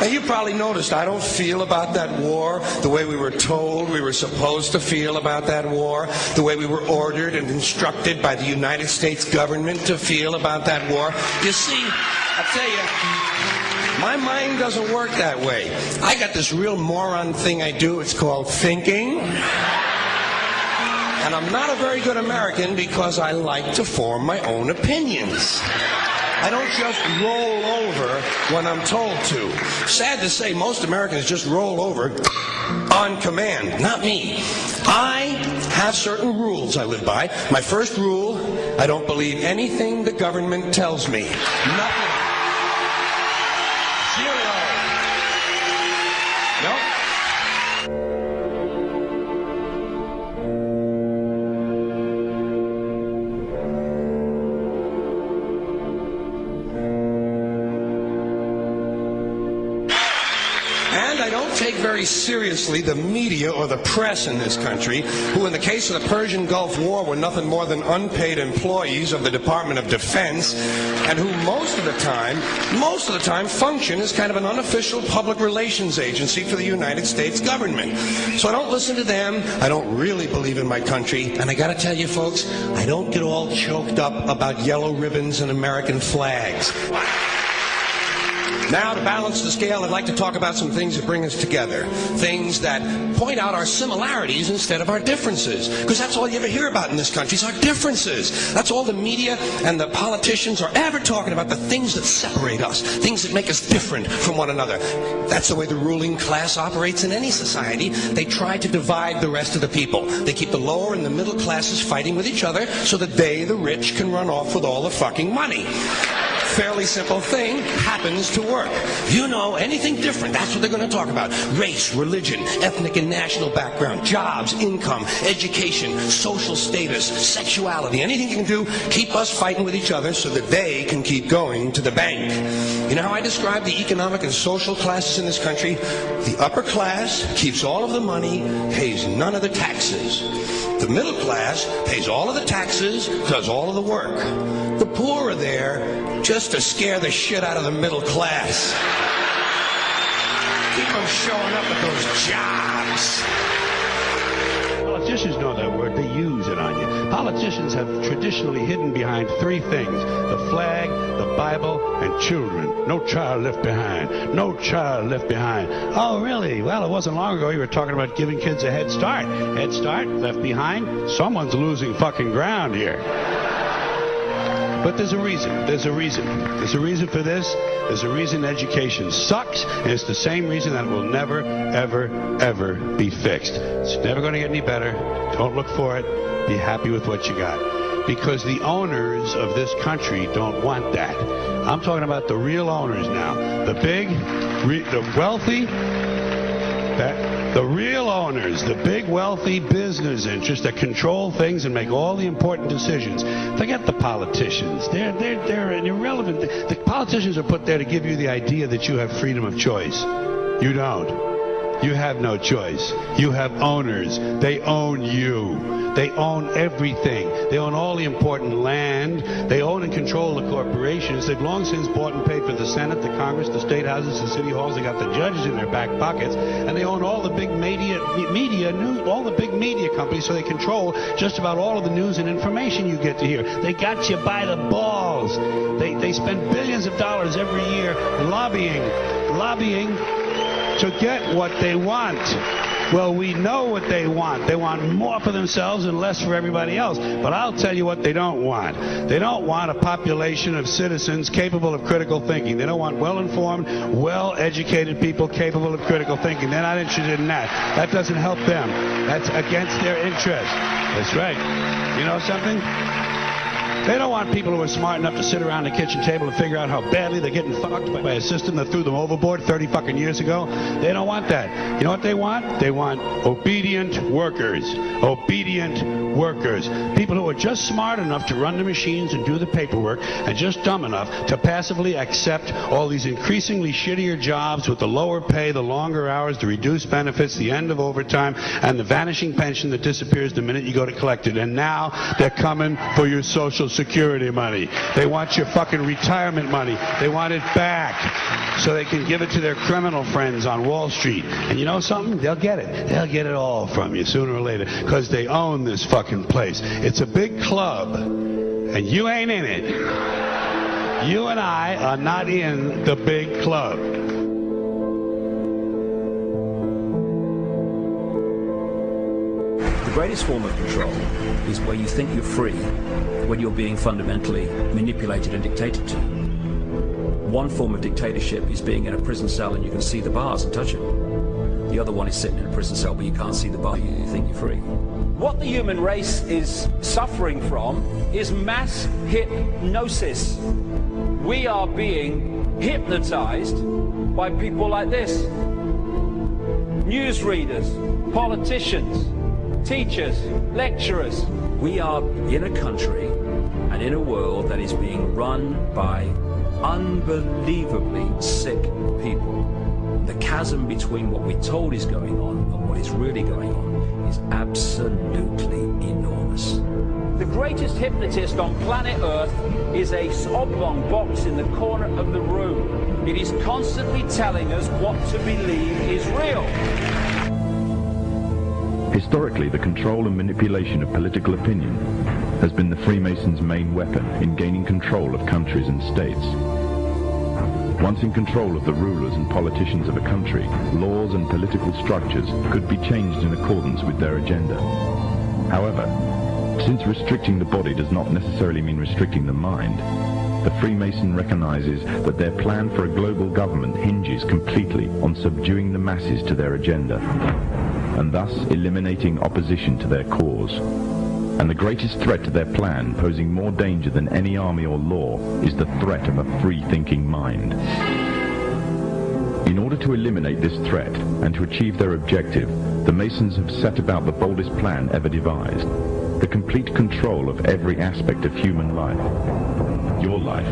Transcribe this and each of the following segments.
you probably noticed I don't feel about that war the way we were told we were supposed to feel about that war, the way we were ordered and instructed by the United States government to feel about that war. You see, I tell you, my mind doesn't work that way. I got this real moron thing I do. It's called thinking. And I'm not a very good American because I like to form my own opinions. I don't just roll over when I'm told to. Sad to say, most Americans just roll over on command. Not me. I have certain rules I live by. My first rule, I don't believe anything the government tells me. Nothing. Zero. Nope. And I don't take very seriously the media or the press in this country, who in the case of the Persian Gulf War were nothing more than unpaid employees of the Department of Defense, and who most of the time function as kind of an unofficial public relations agency for the United States government. So I don't listen to them. I don't really believe in my country. And I gotta tell you folks, I don't get all choked up about yellow ribbons and American flags. Now, to balance the scale, I'd like to talk about some things that bring us together. Things that point out our similarities instead of our differences. Because that's all you ever hear about in this country is our differences. That's all the media and the politicians are ever talking about, the things that separate us, things that make us different from one another. That's the way the ruling class operates in any society. They try to divide the rest of the people. They keep the lower and the middle classes fighting with each other so that they, the rich, can run off with all the fucking money. Fairly simple thing happens to work. You know, anything different, that's what they're going to talk about. Race, religion, ethnic and national background, jobs, income, education, social status, sexuality, anything you can do, keep us fighting with each other so that they can keep going to the bank. You know how I describe the economic and social classes in this country? The upper class keeps all of the money, pays none of the taxes. The middle class pays all of the taxes, does all of the work. The poor are there just to scare the shit out of the middle class. Keep them showing up at those jobs. Politicians know that word. They use it on you. Politicians have traditionally hidden behind three things: the flag, the Bible, and children. No child left behind. No child left behind. Oh, really? Well, it wasn't long ago you were talking about giving kids a head start. Head start, left behind? Someone's losing fucking ground here. But there's a reason. There's a reason. There's a reason for this. There's a reason education sucks, and it's the same reason that it will never, ever, ever be fixed. It's never going to get any better. Don't look for it. Be happy with what you got. Because the owners of this country don't want that. I'm talking about the real owners now. The big, the wealthy, the real owners, the big wealthy business interests that control things and make all the important decisions. Forget the politicians. They're irrelevant. The politicians are put there to give you the idea that you have freedom of choice. You don't. You have no choice. You have owners. They own you. They own everything. They own all the important land. They own and control the corporations. They've long since bought and paid for the Senate, the Congress, the state houses, the city halls. They got the judges in their back pockets, and they own all the big all the big media companies. So they control just about all of the news and information you get to hear. They got you by the balls. They spend billions of dollars every year lobbying to get what they want. Well, we know what they want. They want more for themselves and less for everybody else. But I'll tell you what they don't want. They don't want a population of citizens capable of critical thinking. They don't want well-informed, well-educated people capable of critical thinking. They're not interested in that. That doesn't help them. That's against their interest. That's right. You know something? They don't want people who are smart enough to sit around the kitchen table and figure out how badly they're getting fucked by a system that threw them overboard 30 fucking years ago. They don't want that. You know what they want? They want obedient workers. obedient workers, people who are just smart enough to run the machines and do the paperwork and just dumb enough to passively accept all these increasingly shittier jobs with the lower pay, the longer hours, the reduced benefits, the end of overtime, and the vanishing pension that disappears the minute you go to collect it. And now they're coming for your Social Security money. They want your fucking retirement money. They want it back so they can give it to their criminal friends on Wall Street. And you know something? They'll get it. They'll get it all from you sooner or later because they own this fucking place. It's a big club, and you ain't in it. You and I are not in the big club. The greatest form of control is where you think you're free when you're being fundamentally manipulated and dictated to. One form of dictatorship is being in a prison cell and you can see the bars and touch them. The other one is sitting in a prison cell but you can't see the bar, you think you're free. What the human race is suffering from is mass hypnosis. We are being hypnotized by people like this. Newsreaders, politicians, teachers, lecturers. We are in a country and in a world that is being run by unbelievably sick people. The chasm between what we're told is going on and what is really going on is absolutely enormous. The greatest hypnotist on planet Earth is a oblong box in the corner of the room. It is constantly telling us what to believe is real. Historically, the control and manipulation of political opinion has been the Freemasons' main weapon in gaining control of countries and states. Once in control of the rulers and politicians of a country, laws and political structures could be changed in accordance with their agenda. However, since restricting the body does not necessarily mean restricting the mind, the Freemason recognizes that their plan for a global government hinges completely on subduing the masses to their agenda, and thus eliminating opposition to their cause. And the greatest threat to their plan, posing more danger than any army or law, is the threat of a free-thinking mind. In order to eliminate this threat and to achieve their objective, the Masons have set about the boldest plan ever devised: the complete control of every aspect of human life, your life.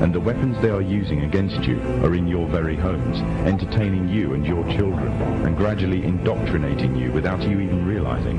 And the weapons they are using against you are in your very homes, entertaining you and your children, and gradually indoctrinating you without you even realizing.